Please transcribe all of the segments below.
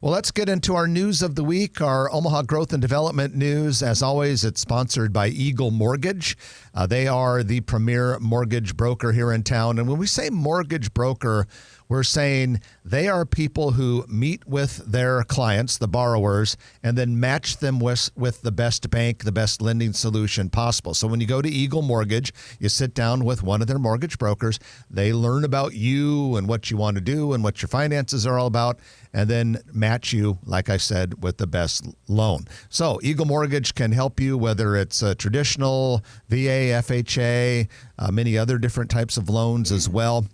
Well, let's get into our news of the week, our Omaha Growth and Development news. As always, it's sponsored by Eagle Mortgage. They are the premier mortgage broker here in town. And when we say mortgage broker, we're saying they are people who meet with their clients, the borrowers, and then match them with the best bank, the best lending solution possible. So when you go to Eagle Mortgage, you sit down with one of their mortgage brokers. They learn about you and what you want to do and what your finances are all about, and then match you, like I said, with the best loan. So Eagle Mortgage can help you, whether it's a traditional, VA, FHA, many other different types of loans as well.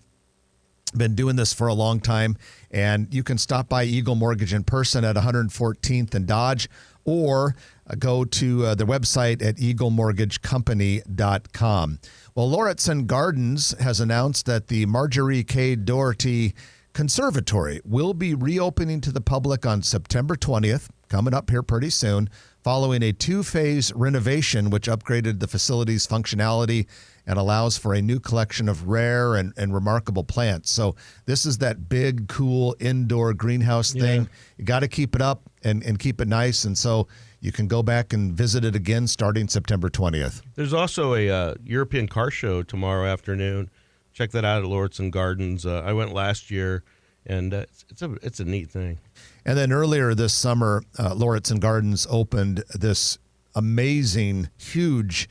Been doing this for a long time, and you can stop by Eagle Mortgage in person at 114th and Dodge, or go to their website at eaglemortgagecompany.com. Well, Lauritsen Gardens has announced that the Marjorie K. Doherty Conservatory will be reopening to the public on September 20th, coming up here pretty soon, following a two-phase renovation which upgraded the facility's functionality and allows for a new collection of rare and remarkable plants. So this is that big, cool indoor greenhouse thing. Yeah. You got to keep it up and keep it nice. And so you can go back and visit it again starting September 20th. There's also a European car show tomorrow afternoon. Check that out at Lauritsen Gardens. I went last year, and it's a neat thing. And then earlier this summer, Lauritsen Gardens opened this amazing, huge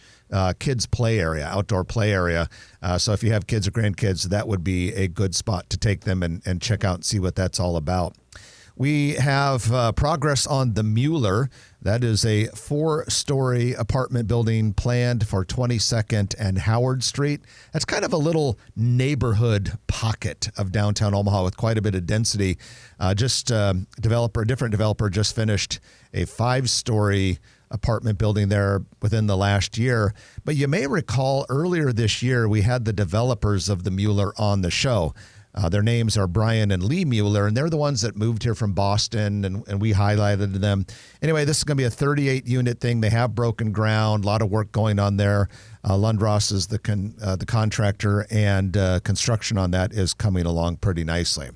kids play area, outdoor play area. So if you have kids or grandkids, that would be a good spot to take them and check out and see what that's all about. We have progress on the Mueller. That is a 4-story apartment building planned for 22nd and Howard Street. That's kind of a little neighborhood pocket of downtown Omaha with quite a bit of density. A different developer just finished a 5-story apartment building there within the last year. But you may recall earlier this year, we had the developers of the Mueller on the show. Their names are Brian and Lee Mueller, and they're the ones that moved here from Boston, and we highlighted them. Anyway, this is going to be a 38-unit thing. They have broken ground, a lot of work going on there. Lundross is the contractor, and construction on that is coming along pretty nicely.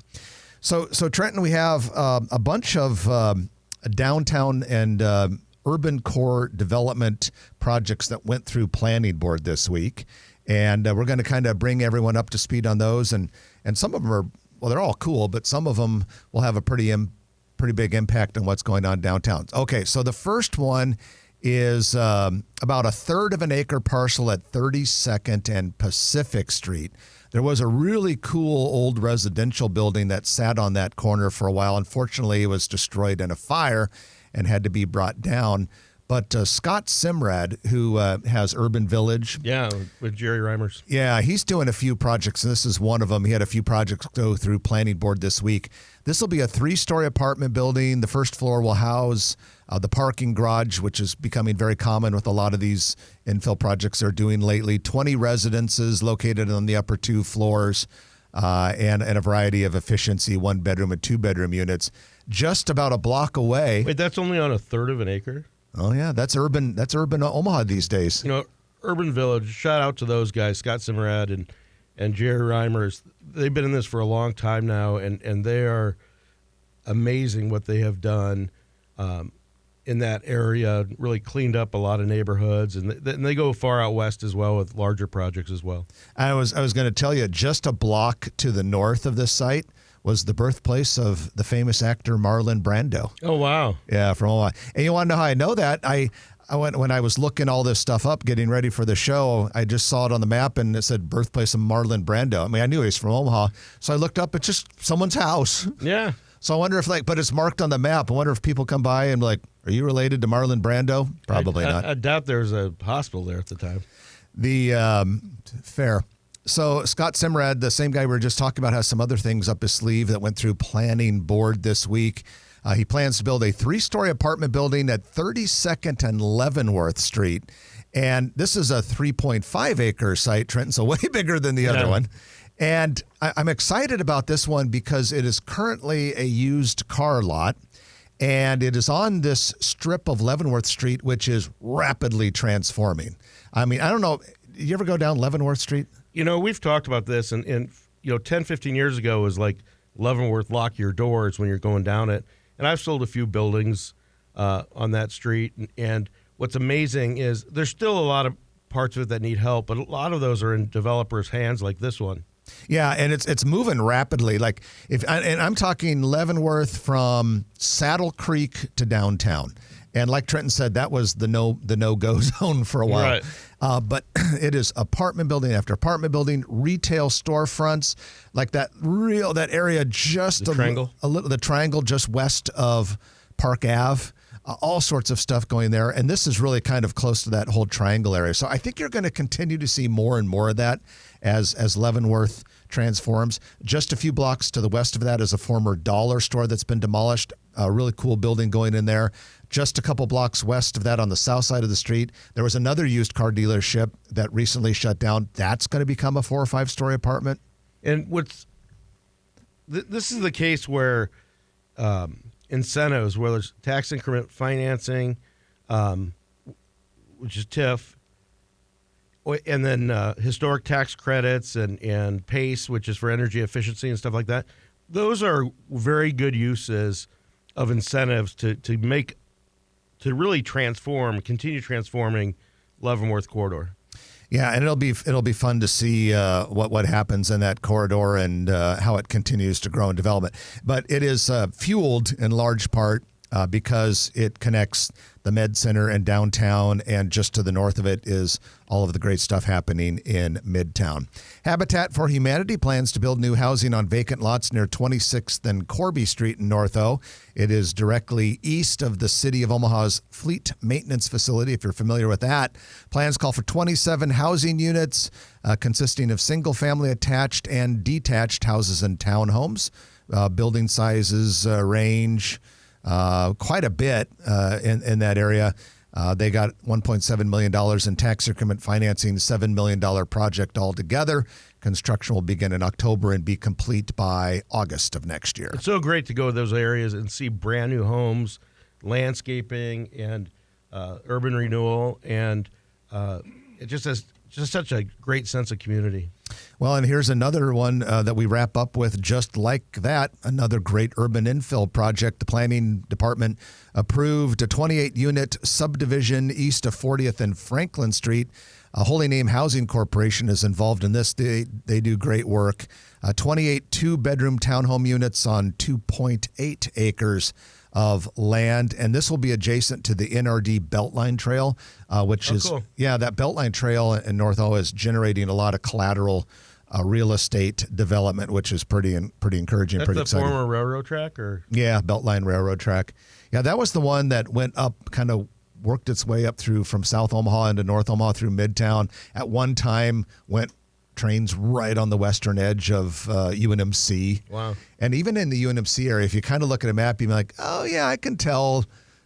So Trenton, we have a bunch of downtown and urban core development projects that went through planning board this week. And we're going to kind of bring everyone up to speed on those. And some of them are, well, they're all cool, but some of them will have a pretty big impact on what's going on downtown. Okay, so the first one is about a third of an acre parcel at 32nd and Pacific Street. There was a really cool old residential building that sat on that corner for a while. Unfortunately, it was destroyed in a fire and had to be brought down. But Scott Simrad, who has Urban Village. Yeah, with Jerry Reimers. Yeah, he's doing a few projects, and this is one of them. He had a few projects go through planning board this week. This will be a 3-story apartment building. The first floor will house the parking garage, which is becoming very common with a lot of these infill projects they're doing lately. 20 residences located on the upper 2 floors, and a variety of efficiency 1-bedroom and 2-bedroom units. Just about a block away. Wait, that's only on a third of an acre? Oh, yeah, that's urban Omaha these days. You know, Urban Village, shout out to those guys, Scott Simrad and Jerry Reimers. They've been in this for a long time now, and they are amazing what they have done in that area, really cleaned up a lot of neighborhoods, and they go far out west as well with larger projects as well. I was going to tell you, just a block to the north of this site was the birthplace of the famous actor Marlon Brando. Oh, wow. Yeah, from Omaha. And you want to know how I know that? I went, when I was looking all this stuff up, getting ready for the show, I just saw it on the map and it said birthplace of Marlon Brando. I mean, I knew he was from Omaha. So I looked up, it's just someone's house. Yeah. So I wonder if but it's marked on the map. I wonder if people come by and like, are you related to Marlon Brando? Probably not. I doubt there's a hospital there at the time. Fair. So Scott Simrad, the same guy we were just talking about, has some other things up his sleeve that went through planning board this week. He plans to build a 3-story apartment building at 32nd and Leavenworth Street. And this is a 3.5 acre site, Trenton, so way bigger than the other one. And I'm excited about this one because it is currently a used car lot. And it is on this strip of Leavenworth Street, which is rapidly transforming. I mean, I don't know. You ever go down Leavenworth Street? You know, we've talked about this, and 10, 15 years ago, it was like Leavenworth, lock your doors when you're going down it. And I've sold a few buildings on that street. And what's amazing is there's still a lot of parts of it that need help, but a lot of those are in developers' hands, like this one. Yeah, and it's moving rapidly. Like and I'm talking Leavenworth from Saddle Creek to downtown. And like Trenton said, that was the no-go zone for a while. Right. But it is apartment building after apartment building, retail storefronts, like that area just The triangle? The triangle just west of Park Ave. All sorts of stuff going there. And this is really kind of close to that whole triangle area. So I think you're going to continue to see more and more of that as Leavenworth transforms. Just a few blocks to the west of that is a former dollar store that's been demolished. A really cool building going in there. Just a couple blocks west of that on the south side of the street, there was another used car dealership that recently shut down. That's going to become a 4 or 5 story apartment. And this is the case where incentives, whether it's tax increment financing, which is TIF, and then historic tax credits and PACE, which is for energy efficiency and stuff like that. Those are very good uses of incentives to really continue transforming Leavenworth corridor. Yeah, and it'll be fun to see what happens in that corridor and how it continues to grow in development. But it is fueled in large part because it connects the Med Center and downtown, and just to the north of it is all of the great stuff happening in Midtown. Habitat for Humanity plans to build new housing on vacant lots near 26th and Corby Street in North O. It is directly east of the City of Omaha's Fleet Maintenance Facility, if you're familiar with that. Plans call for 27 housing units consisting of single-family attached and detached houses and townhomes. Building sizes range quite a bit in that area. They got $1.7 million in tax increment financing, $7 million project altogether. Construction will begin in October and be complete by August of next year. It's so great to go to those areas and see brand new homes, landscaping, and urban renewal, and it just has just such a great sense of community. Well, and here's another one that we wrap up with just like that, another great urban infill project. The planning department approved a 28-unit subdivision east of 40th and Franklin Street. Holy Name Housing Corporation is involved in this. They do great work. 28 two-bedroom townhome units on 2.8 acres of land, and this will be adjacent to the NRD Beltline Trail, which is cool. That Beltline Trail in North O is generating a lot of collateral real estate development, which is pretty encouraging. That's pretty the exciting. former railroad track, or Beltline Railroad Track. Yeah, that was the one that went up, kind of worked its way up through from South Omaha into North Omaha through Midtown. At one time, went trains right on the western edge of UNMC. Wow. And even in the UNMC area, if you kind of look at a map, you're like, oh, yeah, I can tell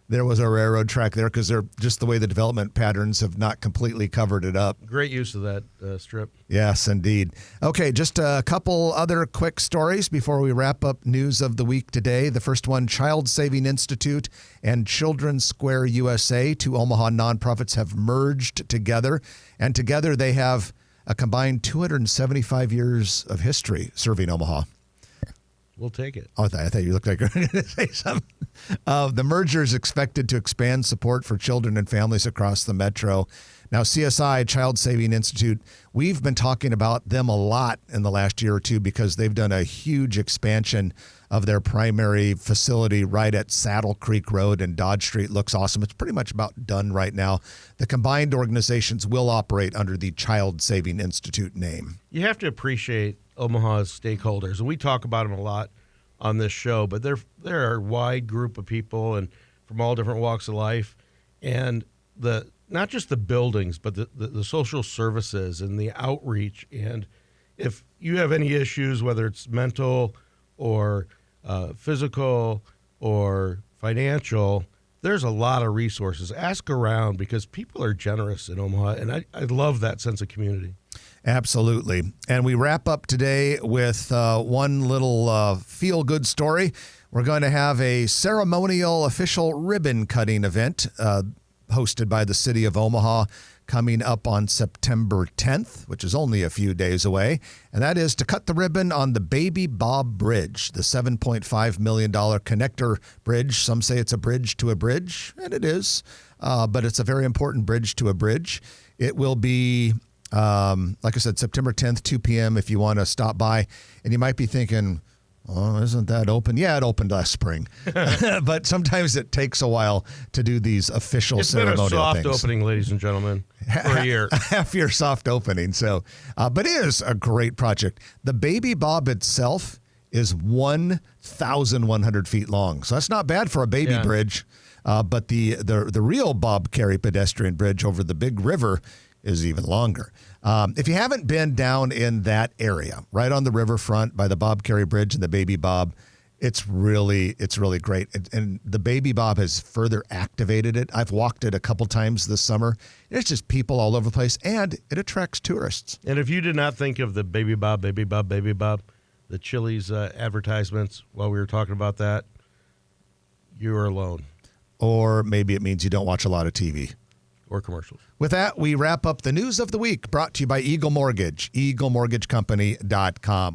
there was a railroad track there, because they're just the way the development patterns have not completely covered it up. Great use of that strip. Yes, indeed. Okay, just a couple other quick stories before we wrap up news of the week today. The first one, Child Saving Institute and Children's Square USA, two Omaha nonprofits, have merged together. And together they have a combined 275 years of history serving Omaha. We'll take it. Oh, I thought you looked like you were going to say something. The merger is expected to expand support for children and families across the metro. Now, CSI, Child Saving Institute, we've been talking about them a lot in the last year or two because they've done a huge expansion of their primary facility right at Saddle Creek Road, and Dodge Street looks awesome. It's pretty much about done right now. The combined organizations will operate under the Child Saving Institute name. You have to appreciate Omaha's stakeholders, and we talk about them a lot on this show, but there are a wide group of people and from all different walks of life, and not just the buildings, but the social services and the outreach. And if you have any issues, whether it's mental or physical or financial, there's a lot of resources. Ask around, because people are generous in Omaha, and I love that sense of community. Absolutely. And we wrap up today with one little feel-good story. We're going to have a ceremonial official ribbon cutting event hosted by the City of Omaha coming up on September 10th, which is only a few days away, and that is to cut the ribbon on the Baby Bob Bridge, the $7.5 million connector bridge. Some say it's a bridge to a bridge, and it is, but it's a very important bridge to a bridge. It will be, like I said, September 10th, 2 p.m. if you want to stop by, and you might be thinking, oh, isn't that open? Yeah, it opened last spring. But sometimes it takes a while to do these official ceremonial things. It's been a soft opening, ladies and gentlemen, for a year. Half-year soft opening. So, but it is a great project. The Baby Bob itself is 1,100 feet long. So that's not bad for a baby bridge. But the real Bob Carey pedestrian bridge over the big river is even longer. If you haven't been down in that area, right on the riverfront by the Bob Carey Bridge and the Baby Bob, it's really great. And the Baby Bob has further activated it. I've walked it a couple times this summer. It's just people all over the place, and it attracts tourists. And if you did not think of the Baby Bob, the Chili's advertisements while we were talking about that, you are alone. Or maybe it means you don't watch a lot of TV. Or commercials. With that, we wrap up the news of the week, brought to you by Eagle Mortgage, eaglemortgagecompany.com.